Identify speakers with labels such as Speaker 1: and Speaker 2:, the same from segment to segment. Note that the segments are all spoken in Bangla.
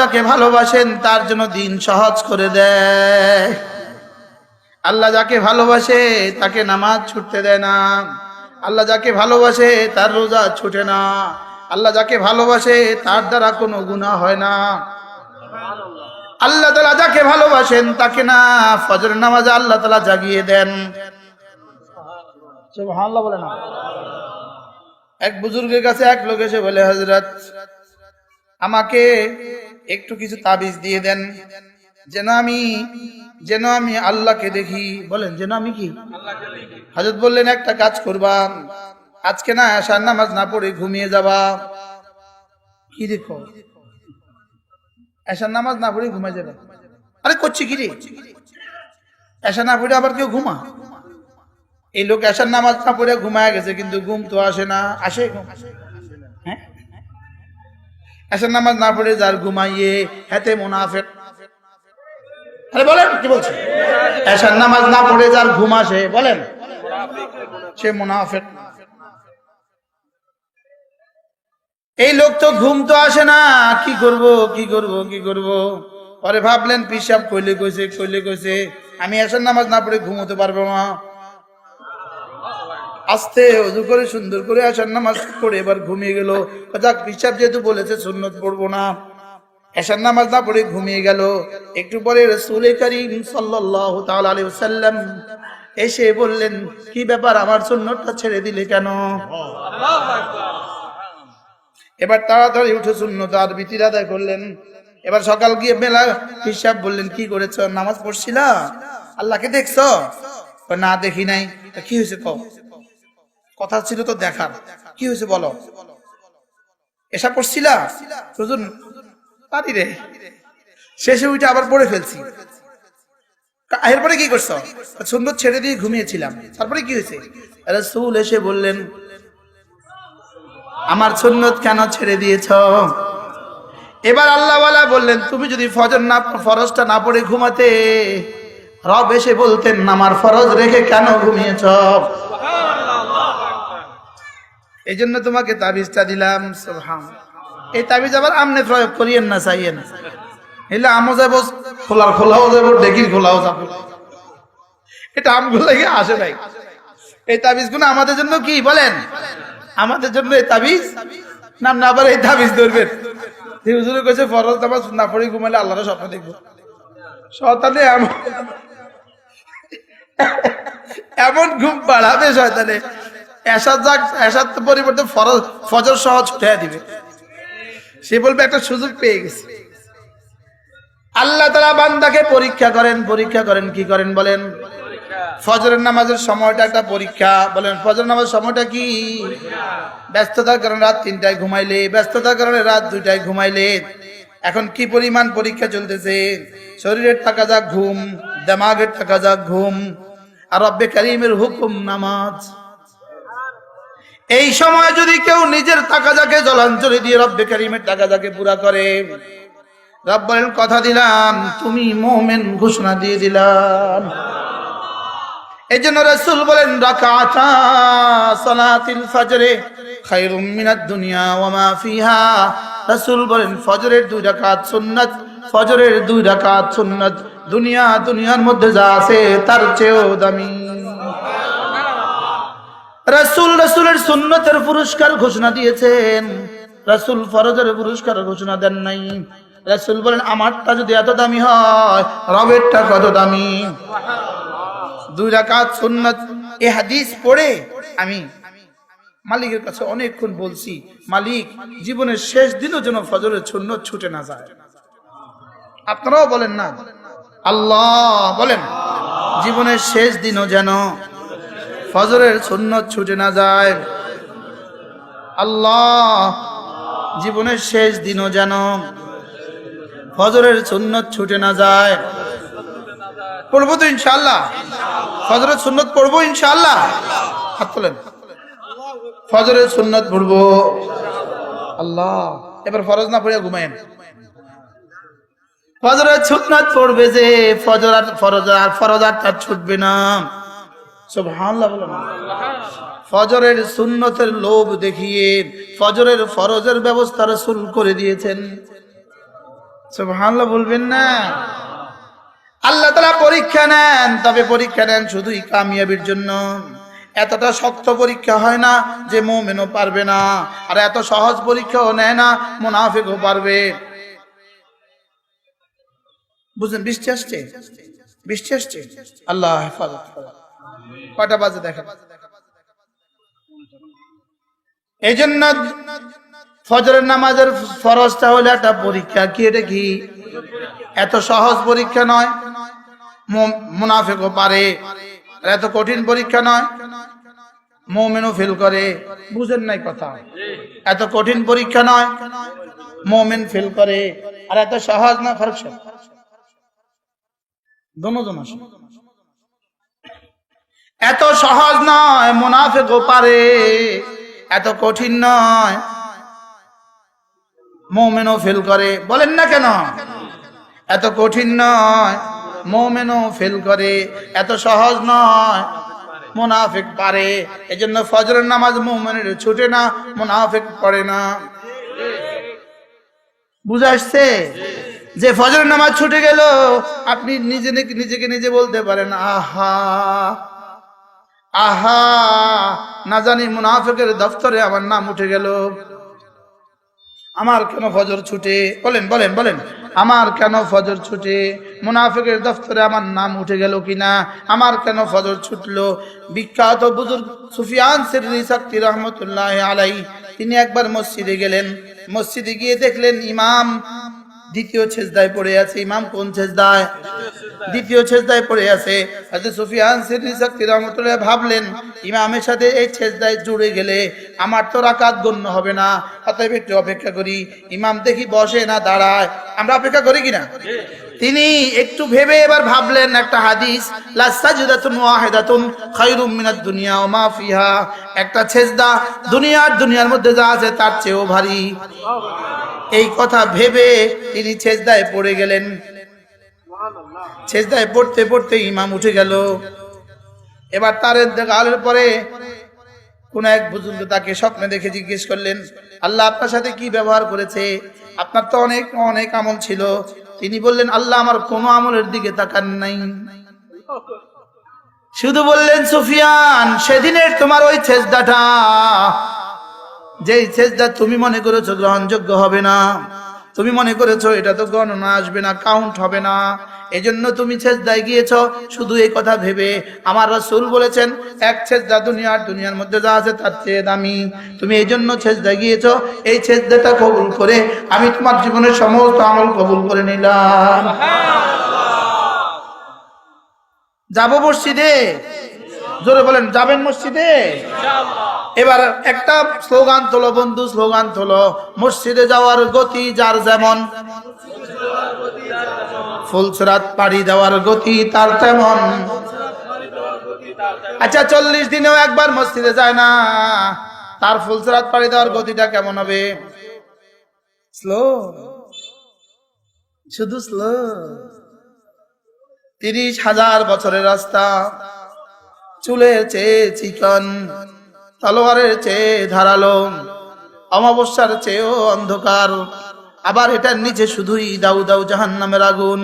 Speaker 1: যাকে ভালোবাসেন তার জন্য দিন সহজ করে দেয়। আল্লাহ যাকে ভালোবাসে তাকে নামাজ ছুটতে দেয় না। আল্লাহ যাকে ভালোবাসে তার রোজা ছুটে না। আল্লাহ যাকে ভালোবাসে তার দ্বারা কোনো গুনাহ হয় না। আল্লাহ তাআলা যাকে ভালোবাসেন তাকে না ফজর নামাজে আল্লাহ তাআলা জাগিয়ে দেন। সুবহানাল্লাহ বলে না। এক বুজুর্গের কাছে এক লোক এসে বলে, হযরত আমাকে একটু কিছু তাবিজ দিয়ে দেন যেন আমি আল্লাহকে দেখি। বলেন যেন আমি কি? হযরত বললেন একটা কাজ করবা, আজকে না এশার নামাজ না পড়ে ঘুমিয়ে যাবা। কি দেখো? এশার নামাজ না পড়ে ঘুমিয়ে যাবে? আরে করছি কি রে, এশা না পড়ে আবার কেউ ঘুমা? এই লোক এশার নামাজ না পড়ে ঘুমায় গেছে, কিন্তু ঘুম তো আসে না। আসে ঘুম? হ্যাঁ, এশার নামাজ না পড়ে যার ঘুমাইয়ে হেতে মুনাফিক। আরে বলেন কি বলছে? এশার নামাজ না পড়ে যার ঘুম আসে, বলেন সে মুনাফিক। এই লোক তো ঘুম তো আসে না, কি করব। পরে ভাবলেন পিসাব কইলে কইছে আমি এশার নামাজ না পড়ে ঘুমোতে পারবো না। আস্তে ওযু করে সুন্দর করে এশার নামাজ পড়ে এবার ঘুমিয়ে গেল। যাক, পিসাব যেহেতু বলেছে সুন্নত পড়বো না, এশার নামাজ না পড়ে ঘুমিয়ে গেল। একটু পরে রাসূল করিম সাল্লাল্লাহু তাআলা আলাইহি ওয়াসাল্লাম এসে বললেন, কি ব্যাপার, আমার সুন্নতটা ছেড়ে দিলে কেন? এবার তাড়াতাড়ি উঠে সুন্নত আর বিতির আদায় করলেন। এবার সকাল গিয়ে বেলা হিসাব বললেন, কি করেছ? নামাজ পড়ছিলা? আল্লাহকে দেখছো? না দেখি নাই। কি হয়েছে? কথা ছিল তো দেখার, কি হয়েছে বলো? এসা পড়ছিলা? হুজুর পারি রে, শেষে উঠে আবার পড়ে ফেলছি। এরপরে কি করছো? সুন্নত ছেড়ে দিয়ে ঘুমিয়েছিলাম। তারপরে কি হয়েছে? রাসূল এসে বললেন, আমার সুন্নত কেন ছেড়ে দিয়েছ? এবার আল্লাহওয়ালা বললেন, তুমি যদি ফরজটা না পড়ে ঘুমাতে, রব এসে বলতেন আমার ফরজ রেখে কেন ঘুমিয়েছ? এই জন্য তোমাকে তাবিজটা দিলাম। সুবহানাল্লাহ। এই তাবিজ আবার আমনে প্রয়োগ করিয়েন না, চাইয়েন না। এলে আমও যাব, খোলাও যাব, ডেকির খোলাও যাব। এটা আমগুলো আসে নাই। এই তাবিজগুলো আমাদের জন্য কি বলেন? আমাদের জন্য এই তাবিজ নাম না, আবার এই তাবিজ ধরবেন। হুজুরে কইছে ফরজ নামাজ না পড়ে ঘুমালে আল্লাহর স্বপ্ন দেখবো। শয়তানে এমন ঘুম বাড়াবে শয়তানে, এশার পরিবর্তে ফজর সহ ছুটে দিবে। সে বলবে একটা সুযোগ পেয়ে গেছে। আল্লাহ তাআলা বান্দাকে পরীক্ষা করেন কি করেন বলেন? ফজরের নামাজের সময়টা একটা পরীক্ষা। বলেন ফজর নামাজের সময়টা কি? ব্যস্ততার কারণে রাত 3টায় ঘুমাইলে, ব্যস্ততার কারণে রাত 2টায় ঘুমাইলে, এখন কি পরিমাণ পরীক্ষা চলতেছে। শরীরের টাকা যাক ঘুম, দিমাগের টাকা যাক ঘুম, আর রব্বে কারীমের হুকুম নামাজ। এই সময় যদি কেউ নিজের টাকা যাকে জলাঞ্জলি দিয়ে রব্বে কারীমের টাকা যাকে পুরা করে, রব বলেন কথা দিলাম তুমি মুমিন, ঘোষণা দিয়ে দিলাম। এই জন্য রাসূল বলেন রাকাতা সালাতিল ফজরে খায়রুম মিনাদ দুনিয়া ওয়া মা ফিহা। রাসূল বলেন ফজরের 2 রাকাত সুন্নাত, ফজরের 2 রাকাত সুন্নাত দুনিয়ার মধ্যে যা আছে তার চেয়েও দামি। রাসূলের সুন্নতের পুরস্কার ঘোষণা দিয়েছেন, রাসূল ফরজের পুরস্কার ঘোষণা দেন নাই। রাসূল বলেন আমারটা যদি এত দামি হয়, রবেরটা কত দামি। 2 রাকাত সুন্নাত। এই হাদিস পড়ে আমি মালিকের কাছে অনেকক্ষণ বলছি, মালিক জীবনের শেষ দিনও যেন ফজরের সুন্নত ছুটে না যায়। আপনারাও বলেন না আল্লাহ, বলেন জীবনের শেষ দিনও যেন ফজরের সুন্নত ছুটে না যায়। আল্লাহ জীবনের শেষ দিনও যেন ফজরের সুন্নত ছুটে না যায়। পড়বো তো ইনশাআল্লাহ, ফজরের সুন্নত পড়বো ইনশাআল্লাহ। হাত তোলেন, ফজরের সুন্নত পড়বো। আল্লাহ, এবার ফরজ না পড়ে ঘুমায়েন। ফজরের সুন্নাত পড়বে যে ফরজ আর তার ছুটবে না। সুবহানাল্লাহ বলেন। ফজরের সুন্নতের লোভ দেখিয়ে ফজরের ফরজের ব্যবস্থা রাসূল করে দিয়েছেন। সুবহানাল্লাহ বলবেন না? আল্লাহ তাআলা পরীক্ষা নেন, তবে পরীক্ষা নেন শুধুই কামিয়াবির জন্য। এতটা শক্ত পরীক্ষা হয় না যে মুমিনও পারবে না, আর এত সহজ পরীক্ষাও নেয় না মুনাফিকও পারবে। বুঝলেন? বৃষ্টি আসছে, বৃষ্টি আসছে। আল্লাহ হেফাজত করুন। কয়টা বাজে দেখেন। এই জন্য ফজরের নামাজের ফরজটা হলো একটা পরীক্ষা। কি এটা? কি এত সহজ পরীক্ষা নয়, মুনাফিকও পারে। আর এত কঠিন পরীক্ষা নয়, মুমিনও ফেল করে। বুঝেন নাই কথা? এত কঠিন পরীক্ষা নয়, মুমিন ফেল করে। আর এত সহজ না, ফারুক সাহেব দোনোজন আসে। এত সহজ নয়, মুনাফিকও পারে। এত কঠিন নয়, মুমিনও ফেল করে। বলেন না কেন? এত কঠিন নয়, মুমিনও ফেল করে। এত সহজ নয়, মুনাফিক পারে। এজন্য ফজরের নামাজ মুমিনের ছুটে না, মুনাফিক পড়ে না। বুঝা আসছে? যে ফজরের নামাজ ছুটে গেল, আপনি নিজেকে নিজে বলতে পারেন, আহা আহা, না জানি মুনাফিকের দফতরে আমার নাম উঠে গেল। আমার কেন ফজর ছুটে? বলেন বলেন বলেন, আমার কেন ফজর ছুটে? মুনাফিকের দফতরে আমার নাম উঠে গেল কিনা? আমার কেন ফজর ছুটলো? বিখ্যাত বুজুর্গ সুফিয়ান সিররি সাক্তি রহমতুল্লাহ আলাইহি, তিনি একবার মসজিদে গেলেন। মসজিদে গিয়ে দেখলেন ইমাম দ্বিতীয় সেজদায় পড়ে আছে। ইমাম কোন সেজদায়? দ্বিতীয় সেজদায় পড়ে আছে। হযরত সুফিয়ান সিররি সাক্তি রাহমাতুল্লাহ ভাবলেন, ইমামের সাথে এই সেজদায় জুড়ে গেলে আমার তো রাকাত গণ্য হবে না, অতএব একটু অপেক্ষা করি। ইমাম দেখি বসে না দাঁড়ায়। আমরা অপেক্ষা করি কিনা? তিনি একটু ভেবে এবার ভাবলেন একটা হাদিস, লা সাজদাতুন ওয়াহিদাতুন খায়রুম মিনাদ দুনিয়া ওয়া মা ফিহা। একটা সেজদা দুনিয়ার মধ্যে যা আছে তার চেয়েও ভারী। এই কথা ভেবে তিনি সেজদায় পড়ে গেলেন। সেজদায় পড়তে পড়তে ইমাম উঠে গেল। এবার তার ইন্তেকালের পরে কোন এক বুজুর্গ তাকে স্বপ্নে দেখে জিজ্ঞেস করলেন, আল্লাহ আপনার সাথে কি ব্যবহার করেছে? আপনার তো অনেক অনেক আমল ছিল। তিনি বললেন, আল্লাহ আমার কোনো আমলের দিকে তাকান নাই, শুধু বললেন, সুফিয়ান সেদিনের তোমার ওই সেজদাটা, যেই সেজদা তুমি মনে করেছো গ্রহণযোগ্য হবে না, তুমি মনে করেছো এটা তো গণনা আসবে না, কাউন্ট হবে না, এজন্য তুমি সেজদায় গিয়েছো শুধু এই কথা ভেবে। আমার রাসূল বলেছেন, এক সেজদা দুনিয়ার মধ্যে যা আছে তার চেয়ে দামি। তুমি এই জন্য সেজদায় গিয়েছো, এই সেজদাটা কবুল করে আমি তোমার জীবনের সমস্ত আমল কবুল করে নিলাম। যাবো মসজিদে? জোরে বলেন, যাবেন মসজিদে? এবার একটা স্লোগান তোলো বন্ধু, স্লোগান তোলো, মসজিদে যাওয়ার গতি যার যেমন, ফুলসরাত পাড়ি দেওয়ার গতি তার তেমন। আচ্ছা 40 দিনেও একবার মসজিদে যায় না, তার ফুলসরাত পাড়ি দেওয়ার গতিটা কেমন হবে? স্লো, শুধু স্লো। 30,000 বছরের রাস্তা, চুলের চেয়ে চিকন, তলোয়ারের চেয়ে ধারালো, অমাবস্যার চেয়েও অন্ধকার, আবার এটার নিচে শুধুই দাউ দাউ জাহান্নামের আগুন।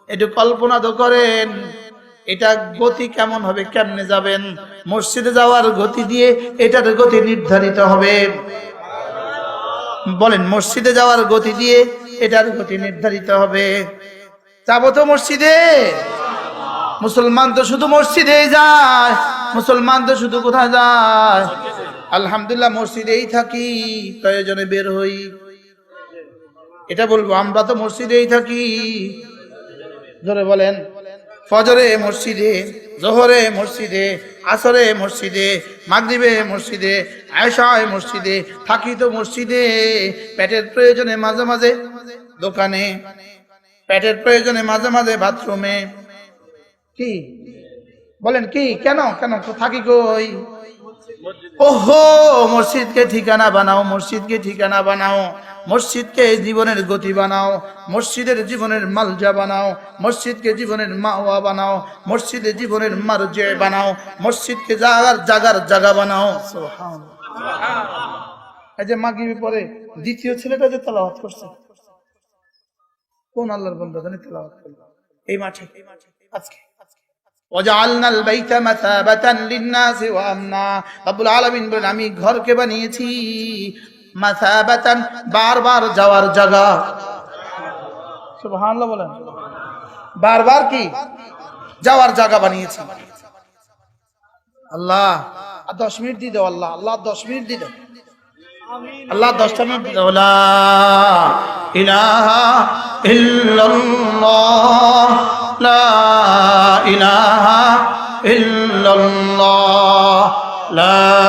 Speaker 1: একটু কল্পনা তো করেন, এটা গতি কেমন হবে? কেমনে যাবেন? মসজিদে যাওয়ার গতি দিয়ে এটার গতি নির্ধারিত হবে। বলেন, মসজিদে যাওয়ার গতি দিয়ে এটার গতি নির্ধারিত হবে। যাবো তো মসজিদে? মুসলমান তো শুধু মসজিদেই যায়, মুসলমান তো শুধু কোথায় যায়? আলহামদুলিল্লাহ মসজিদেই থাকি, প্রয়োজনে বের হই। এটা বলবো, আমরা তো মসজিদেই থাকি। জোরে বলেন, ফজরে মসজিদে, জোহরে মসজিদে, আসরে মসজিদে, মাগরিবে মসজিদে, আয়েশায় মসজিদে, থাকি তো মসজিদে। পেটের প্রয়োজনে মাঝে মাঝে দোকানে, পেটের প্রয়োজনে মাঝে মাঝে বাথরুমে। কি বলেন? কি কেন কেন থাকি কই? ওহো, মসজিদকে ঠিকানা বানাও, মসজিদকে ঠিকানা বানাও, মসজিদকে জীবনের গতি বানাও, মসজিদের জীবনের মালজা বানাও, মসজিদকে জীবনের মাওয়া বানাও, মসজিদে জীবনের মারজে বানাও, মসজিদকে জাগার জায়গা বানাও। সুবহানাল্লাহ। এই যে মাগরিবের পরে দ্বিতীয় ছেলেটা যে তেলাওয়াত করছে, কোন আল্লাহর বান্দা জানি তেলাওয়াত করলো এই মাঠে আজকে ওয়াজআলনা আল বাইতা মাসাবাতান লিন-নাসি ওয়া আমনা রব্বুল আলামিন বলেন আমি ঘরকে বানিয়েছি মাসাবাতান বারবার যাওয়ার জায়গা সুবহানাল্লাহ বলেন বারবার কি যাওয়ার জায়গা বানিয়েছি আল্লাহ আর 10 মিনিট দিয়ে দাও আল্লাহ আল্লাহ 10 মিনিট দিয়ে দাও আল্লাহ 10টা মিনিট দিয়ে দাও লা ইলাহা ইল্লাল্লাহ লা ইলাহা ইল্লাল্লাহ লা